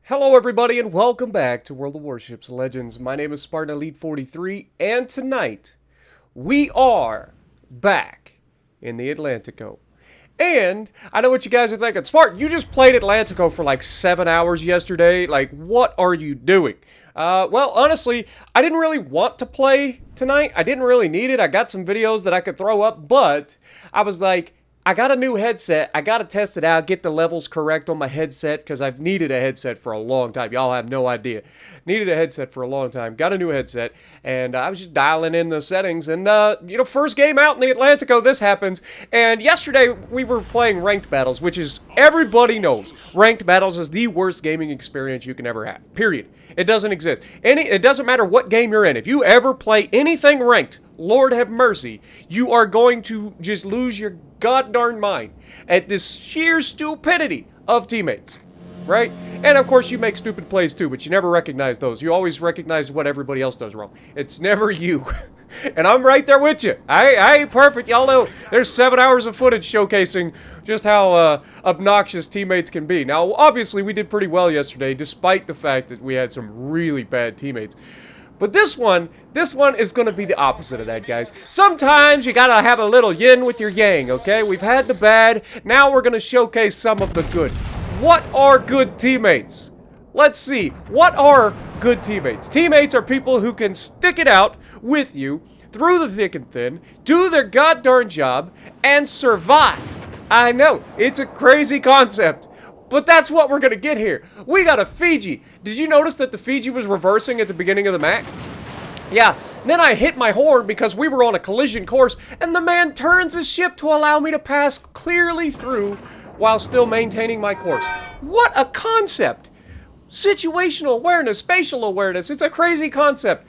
Hello everybody and welcome back to World of Warships Legends. My name is Spartan Elite 43 and tonight we are back in the Atlantico. And I know what you guys are thinking. Spartan, you just played Atlantico for like 7 hours yesterday. Like, what are you doing? Well, honestly, I didn't really want to play tonight. I didn't really need it. I got some videos that I could throw up, but I was like, I got a new headset. I got to test it out, get the levels correct on my headset because I've needed a headset for a long time. Y'all have no idea. Needed a headset for a long time. Got a new headset, and I was just dialing in the settings. And, first game out in the Atlantico, this happens. And yesterday, we were playing ranked battles, which is, everybody knows, ranked battles is the worst gaming experience you can ever have. Period. It doesn't exist. It doesn't matter what game you're in. If you ever play anything ranked, Lord have mercy, you are going to just lose your god-darn mind at this sheer stupidity of teammates, right? And of course you make stupid plays too, but you never recognize those. You always recognize what everybody else does wrong. It's never you. And I'm right there with you. I ain't perfect. Y'all know there's 7 hours of footage showcasing just how obnoxious teammates can be. Now, obviously, we did pretty well yesterday, despite the fact that we had some really bad teammates. But this one is going to be the opposite of that, guys. Sometimes you got to have a little yin with your yang, okay? We've had the bad. Now we're going to showcase some of the good. What are good teammates? Let's see. What are good teammates? Teammates are people who can stick it out with you through the thick and thin, do their god-darn job, and survive. I know, it's a crazy concept. But that's what we're going to get here. We got a Fiji. Did you notice that the Fiji was reversing at the beginning of the match? Yeah, then I hit my horn because we were on a collision course, and the man turns his ship to allow me to pass clearly through while still maintaining my course. What a concept! Situational awareness, spatial awareness, it's a crazy concept.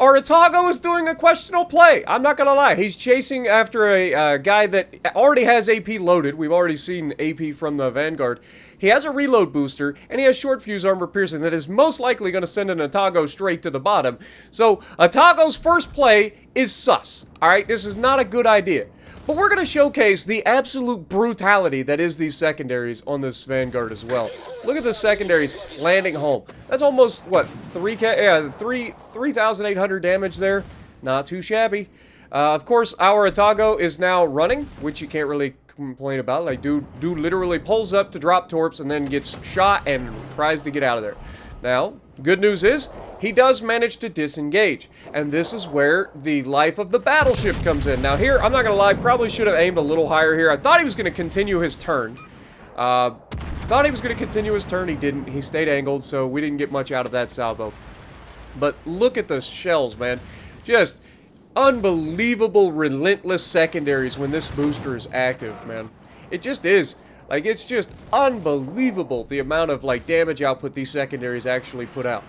Our Atago is doing a questionable play. I'm not going to lie. He's chasing after a guy that already has AP loaded. We've already seen AP from the Vanguard. He has a reload booster, and he has short fuse armor piercing that is most likely going to send an Atago straight to the bottom. So, Atago's first play is sus. Alright, this is not a good idea. But we're going to showcase the absolute brutality that is these secondaries on this Vanguard as well. Look at the secondaries landing home. That's almost, what, 3,800 damage there. Not too shabby. Of course, our Atago is now running, which you can't really complain about. Like, dude literally pulls up to drop torps and then gets shot and tries to get out of there. Now, good news is, he does manage to disengage, and this is where the life of the battleship comes in. Now here, I'm not gonna lie, probably should have aimed a little higher here. I thought he was gonna continue his turn. He didn't. He stayed angled, so we didn't get much out of that salvo. But look at the shells, man. Just unbelievable relentless secondaries when this booster is active, man. It just is. Like, it's just unbelievable the amount of, like, damage output these secondaries actually put out.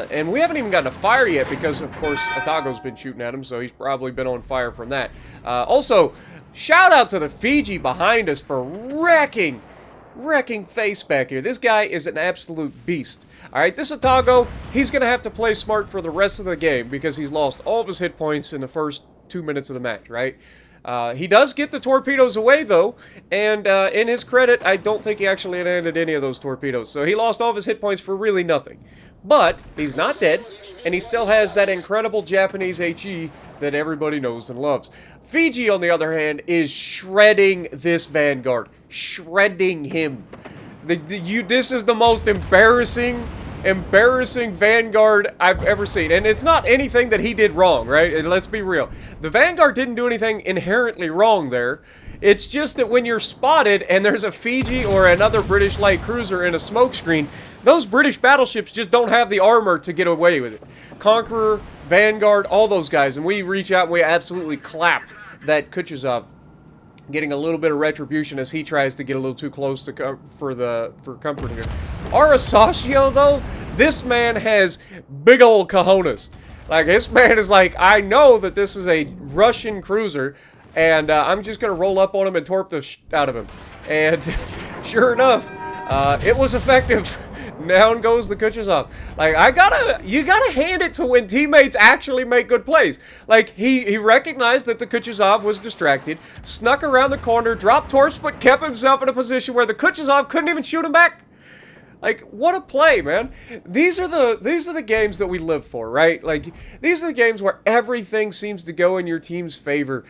And we haven't even gotten a fire yet because, of course, Atago's been shooting at him, so he's probably been on fire from that. Also, shout out to the Fiji behind us for wrecking face back here. This guy is an absolute beast. Alright, this Atago, he's going to have to play smart for the rest of the game because he's lost all of his hit points in the first 2 minutes of the match, right? He does get the torpedoes away, though, and in his credit, I don't think he actually landed any of those torpedoes, so he lost all of his hit points for really nothing. But he's not dead, and he still has that incredible Japanese HE that everybody knows and loves. Fiji, on the other hand, is shredding this Vanguard. Shredding him. This is the most embarrassing Vanguard I've ever seen. And it's not anything that he did wrong, right? And let's be real. The Vanguard didn't do anything inherently wrong there. It's just that when you're spotted and there's a Fiji or another British light cruiser in a smokescreen, those British battleships just don't have the armor to get away with it. Conqueror, Vanguard, all those guys. And we reach out and we absolutely clapped that Kutuzov, getting a little bit of retribution as he tries to get a little too close to for comforting her. Our Asashio, though, this man has big old cojones. Like, this man is like, I know that this is a Russian cruiser, and I'm just gonna roll up on him and torp the out of him. And sure enough, it was effective. Down goes the Kutuzov. Like, you gotta hand it to when teammates actually make good plays. Like, he recognized that the Kutuzov was distracted, snuck around the corner, dropped torps, but kept himself in a position where the Kutuzov couldn't even shoot him back. Like, what a play, man. These are the games that we live for, right? Like, these are the games where everything seems to go in your team's favor.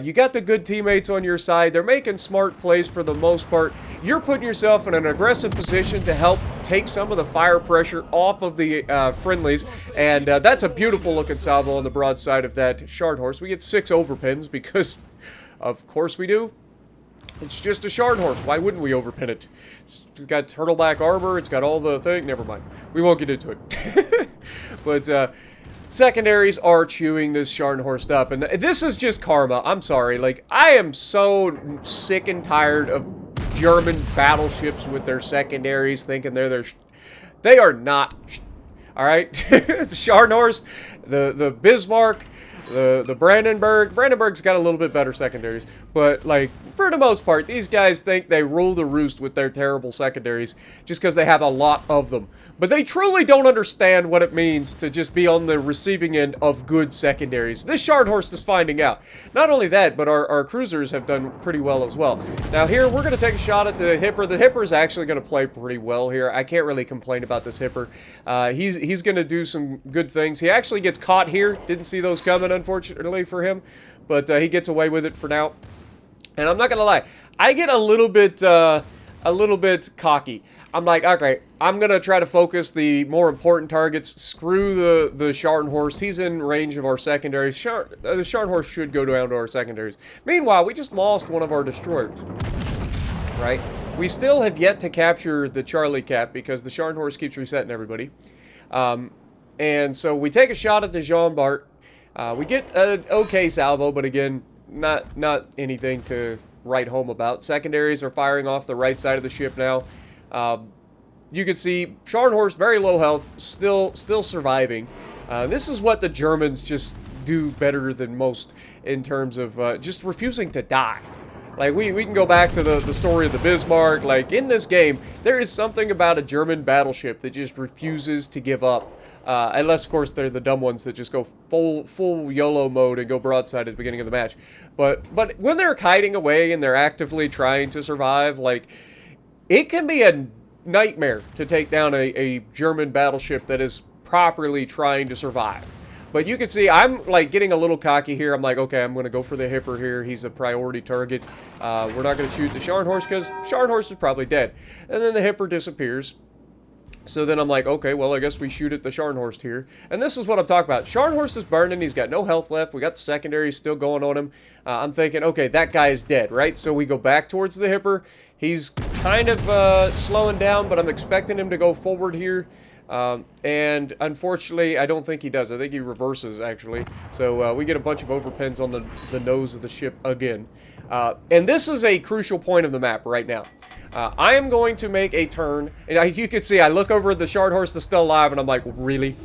You got the good teammates on your side. They're making smart plays for the most part. You're putting yourself in an aggressive position to help take some of the fire pressure off of the friendlies. And that's a beautiful looking salvo on the broadside of that Shard Horse. We get 6 overpins because, of course we do. It's just a Shard Horse. Why wouldn't we overpin it? It's got turtleback armor. It's got all the thing. Never mind. We won't get into it. But Secondaries are chewing this Shard Horse up. And this is just karma. I'm sorry. Like, I am so sick and tired of German battleships with their Secondaries thinking they're their... They are not... All right? The Shard Horse, the Bismarck... The Brandenburg's got a little bit better secondaries, but like for the most part, these guys think they rule the roost with their terrible secondaries just because they have a lot of them. But they truly don't understand what it means to just be on the receiving end of good secondaries. This Shard Horse is finding out. Not only that, but our cruisers have done pretty well as well. Now here, we're going to take a shot at the Hipper. The Hipper is actually going to play pretty well here. I can't really complain about this Hipper. He's going to do some good things. He actually gets caught here. Didn't see those coming, unfortunately for him. But he gets away with it for now. And I'm not going to lie. I get a little bit cocky. I'm like, okay, I'm going to try to focus the more important targets. Screw the Shard Horse. He's in range of our secondaries. The Shard Horse should go down to our secondaries. Meanwhile, we just lost one of our destroyers. Right? We still have yet to capture the Charlie Cap because the Shard Horse keeps resetting everybody. And so we take a shot at the Jean Bart. We get an okay salvo, but again, not anything to write home about. Secondaries are firing off the right side of the ship now. You can see Shard Horse, very low health, still surviving. This is what the Germans just do better than most in terms of just refusing to die. Like, we can go back to the story of the Bismarck. Like, in this game, there is something about a German battleship that just refuses to give up. Unless, of course, they're the dumb ones that just go full YOLO mode and go broadside at the beginning of the match. But when they're hiding away and they're actively trying to survive, like, it can be a nightmare to take down a German battleship that is properly trying to survive. But you can see I'm like getting a little cocky here. I'm like, okay, I'm going to go for the Hipper here. He's a priority target. We're not going to shoot the Shard Horse because Shard Horse is probably dead. And then the Hipper disappears. So then I'm like, okay, well, I guess we shoot at the Shard Horse here. And this is what I'm talking about. Shard Horse is burning. He's got no health left. We got the secondaries still going on him. I'm thinking, okay, that guy is dead, right? So we go back towards the Hipper. He's kind of slowing down, but I'm expecting him to go forward here. And unfortunately, I don't think he does. I think he reverses, actually. So we get a bunch of overpins on the nose of the ship again. And this is a crucial point of the map right now. I am going to make a turn. And you can see, I look over at the Shard Horse that's still alive, and I'm like, really?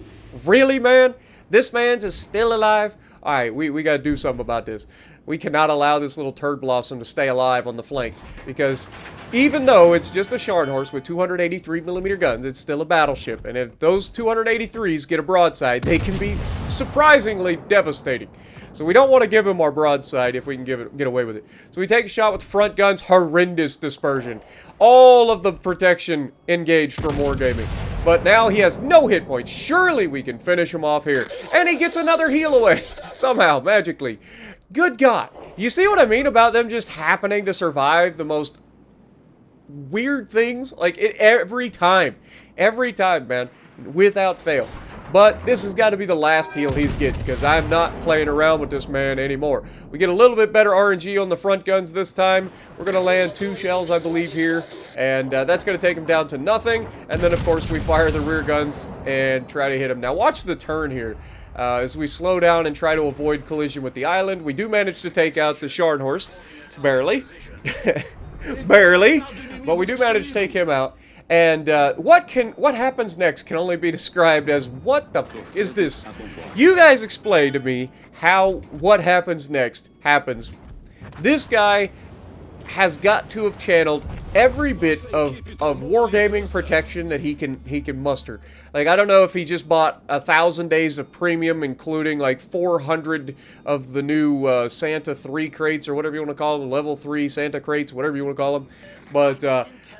Really, man? This man's is still alive? All right, we got to do something about this. We cannot allow this little turd blossom to stay alive on the flank, because even though it's just a Shard Horse with 283mm guns, it's still a battleship, and if those 283s get a broadside, they can be surprisingly devastating. So we don't want to give him our broadside if we can get away with it. So we take a shot with front guns, horrendous dispersion. All of the protection engaged for wargaming. But now he has no hit points. Surely we can finish him off here. And he gets another heal away. Somehow, magically. Good God. You see what I mean about them just happening to survive the most weird things? Like, every time. Every time, man. Without fail. But this has got to be the last heal he's getting, because I'm not playing around with this man anymore. We get a little bit better RNG on the front guns this time. We're going to land 2 shells, I believe, here. And that's going to take him down to nothing. And then, of course, we fire the rear guns and try to hit him. Now, watch the turn here. As we slow down and try to avoid collision with the island, we do manage to take out the Shard Horse. Barely. Barely. But we do manage to take him out. And what happens next can only be described as, what the fuck is this? You guys explain to me how what happens next happens. This guy has got to have channeled every bit of wargaming protection that he can muster. Like, I don't know if he just bought 1,000 days of premium, including like 400 of the new Santa 3 crates, or whatever you want to call them, level 3 Santa crates, whatever you want to call them. But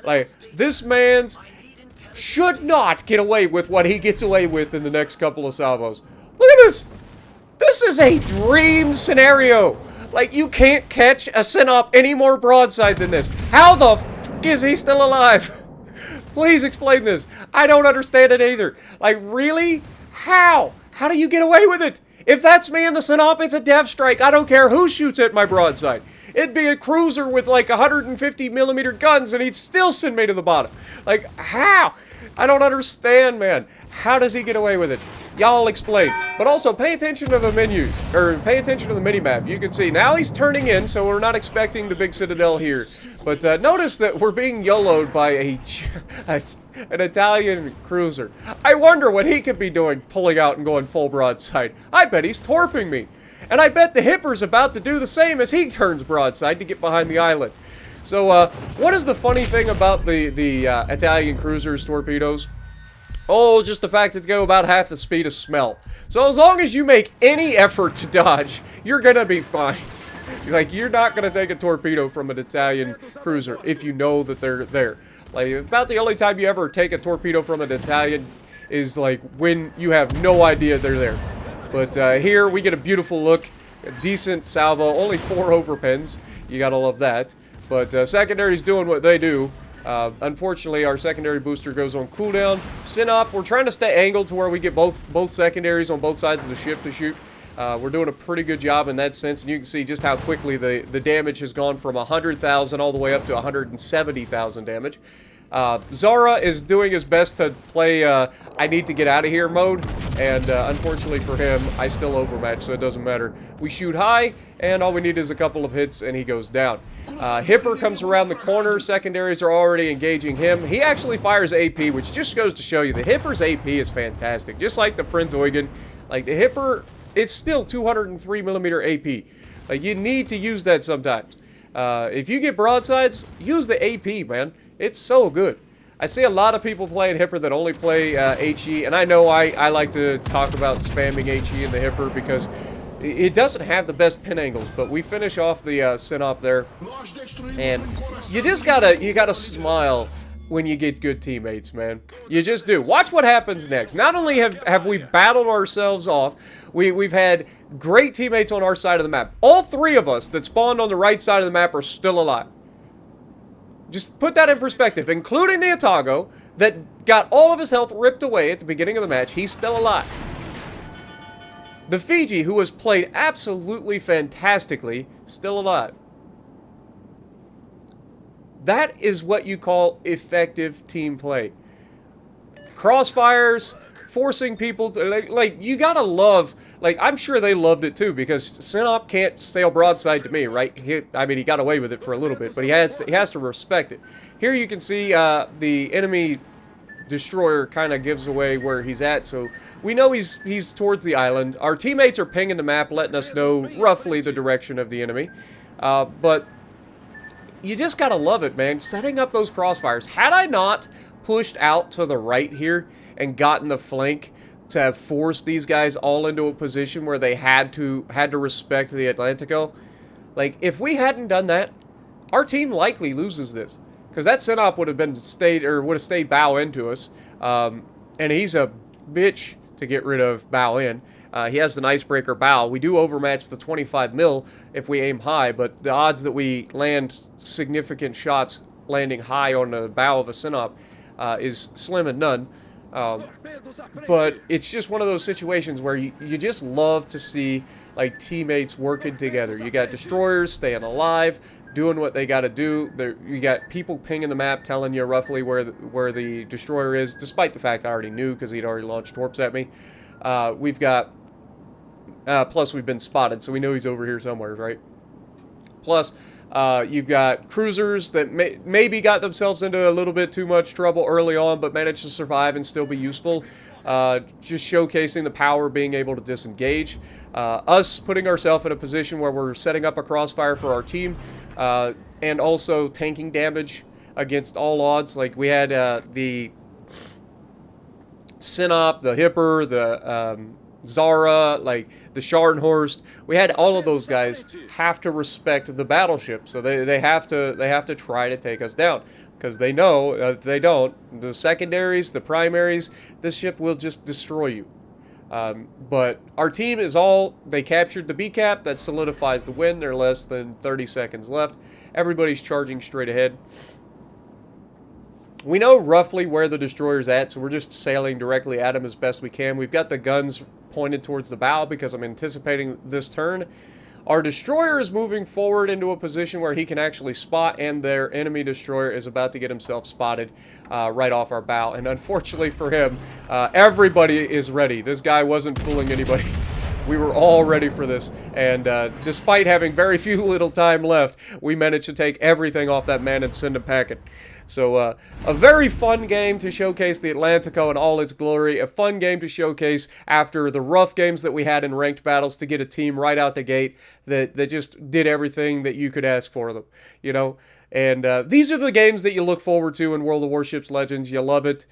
like, this man's should not get away with what he gets away with in the next couple of salvos. Look at this. This is a dream scenario. Like, you can't catch a Synop any more broadside than this. How the f*** is he still alive? Please explain this. I don't understand it either. Like, really? How? How do you get away with it? If that's me in the Synop, it's a death strike. I don't care who shoots at my broadside. It'd be a cruiser with like 150mm guns and he'd still send me to the bottom. Like, how? I don't understand, man. How does he get away with it? Y'all explain. But also, pay attention to the menu, or pay attention to the mini-map. You can see, now he's turning in, so we're not expecting the big citadel here. But notice that we're being YOLO'd by an Italian cruiser. I wonder what he could be doing, pulling out and going full broadside. I bet he's torping me. And I bet the Hipper's about to do the same as he turns broadside to get behind the island. So, what is the funny thing about the Italian cruiser's torpedoes? Oh, just the fact that they go about half the speed of smell. So as long as you make any effort to dodge, you're gonna be fine. Like, you're not gonna take a torpedo from an Italian cruiser if you know that they're there. Like, about the only time you ever take a torpedo from an Italian is, like, when you have no idea they're there. But here, we get a beautiful look. A decent salvo. Only 4 overpens. You gotta love that. But Secondaries doing what they do. Unfortunately, our secondary booster goes on cooldown. Synop, we're trying to stay angled to where we get both secondaries on both sides of the ship to shoot. We're doing a pretty good job in that sense, and you can see just how quickly the damage has gone from 100,000 all the way up to 170,000 damage. Zara is doing his best to play I need to get out of here mode, and unfortunately for him, I still overmatch, so it doesn't matter. We shoot high, and all we need is a couple of hits, and he goes down. Hipper comes around the corner. Secondaries are already engaging him. He actually fires AP, which just goes to show you the Hipper's AP is fantastic. Just like the Prinz Eugen, like the Hipper, it's still 203mm AP. Like, you need to use that sometimes. If you get broadsides, use the AP, man. It's so good. I see a lot of people playing Hipper that only play HE, and I know I like to talk about spamming HE in the Hipper because it doesn't have the best pin angles, but we finish off the Synop there, and you gotta smile when you get good teammates, man. You just do. Watch what happens next. Not only have we battled ourselves off, we've had great teammates on our side of the map. All 3 of us that spawned on the right side of the map are still alive. Just put that in perspective, including the Atago that got all of his health ripped away at the beginning of the match. He's still alive. The Fiji, who has played absolutely fantastically, still alive. That is what you call effective team play. Crossfires, forcing people to, like you gotta love, like, I'm sure they loved it too, because Synop can't sail broadside to me, right? I mean, he got away with it for a little bit, but he has to respect it. Here you can see the enemy destroyer kind of gives away where he's at, so we know he's towards the island. Our teammates are pinging the map, letting us know roughly the direction of the enemy. But you just gotta love it, man. Setting up those crossfires. Had I not pushed out to the right here and gotten the flank to have forced these guys all into a position where they had to respect the Atlantico, like, if we hadn't done that, our team likely loses this. Because that Synop would have stayed bow into us. And he's a bitch to get rid of bow in. He has an icebreaker bow. We do overmatch the 25mm if we aim high, but the odds that we land significant shots landing high on the bow of a Synop is slim and none. But it's just one of those situations where you just love to see, like, teammates working together. You got destroyers staying alive, doing what they got to do. You got people pinging the map, telling you roughly where the destroyer is, despite the fact I already knew because he'd already launched torps at me. We've got, plus we've been spotted, so we know he's over here somewhere, right? Plus, you've got cruisers that maybe got themselves into a little bit too much trouble early on, but managed to survive and still be useful. Just showcasing the power of being able to disengage. Us putting ourselves in a position where we're setting up a crossfire for our team, and also tanking damage against all odds. Like, we had the Synop, the Hipper, the Zara, like the Scharnhorst. We had all of those guys have to respect the battleship, so they have to try to take us down. because they know if they don't, the secondaries, the primaries, this ship will just destroy you. But our team is they captured the B cap. That solidifies the win. There are less than 30 seconds left. Everybody's charging straight ahead. We know roughly where the destroyer's at, so we're just sailing directly at him as best we can. We've got the guns pointed towards the bow because I'm anticipating this turn. Our destroyer is moving forward into a position where he can actually spot, and their enemy destroyer is about to get himself spotted right off our bow. And unfortunately for him, everybody is ready. This guy wasn't fooling anybody. We were all ready for this, and despite having very few little time left, we managed to take everything off that man and send him packing. So, a very fun game to showcase the Atlantico in all its glory. A fun game to showcase after the rough games that we had in ranked battles, to get a team right out the gate that just did everything that you could ask for them, you know? And these are the games that you look forward to in World of Warships Legends. You love it.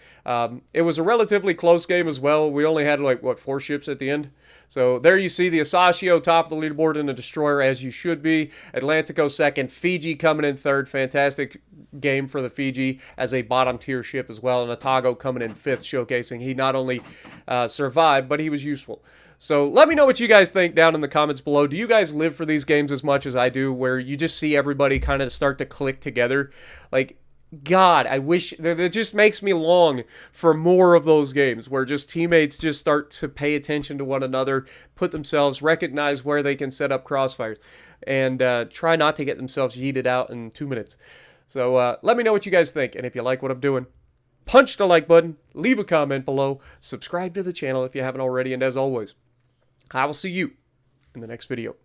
It was a relatively close game as well. We only had, like, what, 4 ships at the end? So there you see the Asashio top of the leaderboard in a destroyer, as you should be. Atlantico second. Fiji coming in third. Fantastic game for the Fiji as a bottom tier ship as well. And Atago coming in fifth, showcasing he not only survived, but he was useful. So let me know what you guys think down in the comments below. Do you guys live for these games as much as I do, where you just see everybody kind of start to click together? Like, God, I wish, it just makes me long for more of those games where just teammates just start to pay attention to one another, put themselves, recognize where they can set up crossfires, and try not to get themselves yeeted out in 2 minutes. So let me know what you guys think, and if you like what I'm doing, punch the like button, leave a comment below, subscribe to the channel if you haven't already, and as always, I will see you in the next video.